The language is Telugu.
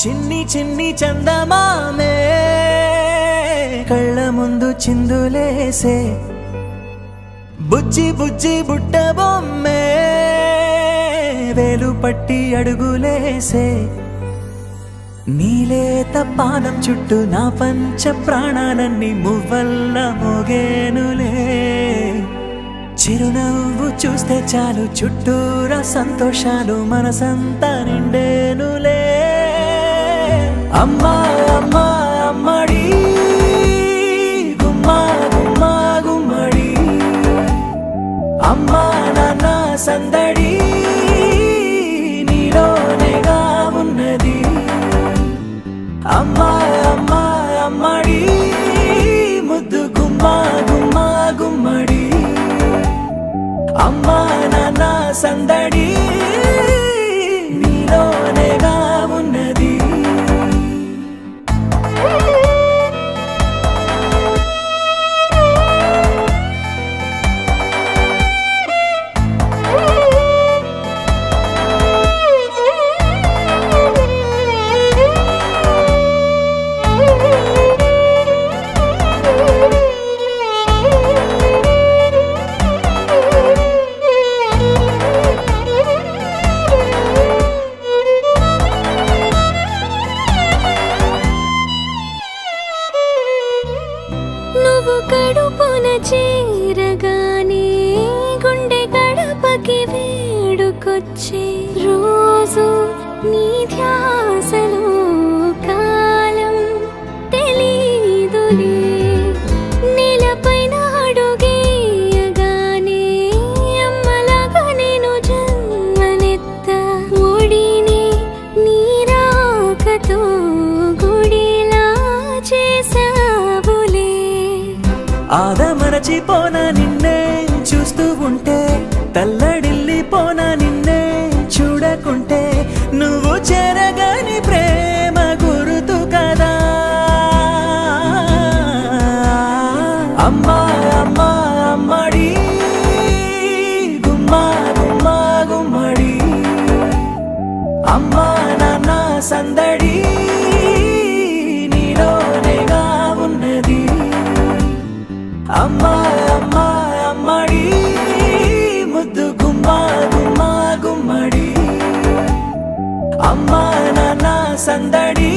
చిన్ని చిన్ని చందమామే కళ్ళ ముందు చిందులేసే బుజ్జి బుజ్జి బుట్ట బొమ్మే వేలు పట్టి అడుగులేసే నీలేత పానం చుట్టూ నా పంచ ప్రాణాలన్నీ మువ్వల్ల మోగేనులే చిరునవ్వు చూస్తే చాలు చుట్టూరా సంతోషాలు మనసంతా నిండేనులే అమ్మా అమ్మా అమ్మడి గుమ్మా గుమ్మా గుమ్మడి అమ్మా నాన్న సందడి నీలోనేగా ఉన్నది అమ్మా అమ్మా అమ్మడి ముద్దు గుమ్మా గుమ్మా గుమ్మడి అమ్మా నాన్న సందడి నీలోనేగా ఉన్నది కడుపున చేరగానే గుండె గడపకి వేడుకొచ్చే రోజు నీ ధ్యాసలో కాలం తెలీదులే నేలపైన అడుగేయగానే అమ్మలాగా నేను జన్మనెత్త ఒడిని నీ రాకతో గుడిలా చేసావులే ఆదమరచిపోనా నిన్నే చూస్తూ ఉంటే తల్లడిల్లిపోనా నిన్నే చూడకుంటే నువ్వు చెరగని ప్రేమ గురుతు కదా అమ్మా అమ్మా అమ్మడి గుమ్మా గుమ్మా గుమ్మడి అమ్మా నాన్న సందడి నీలోనేగా ఉన్నది అమ్మా అమ్మా అమ్మడి ముద్దు గుమ్మా గుమ్మా గుమ్మడి అమ్మా నాన్న సందడి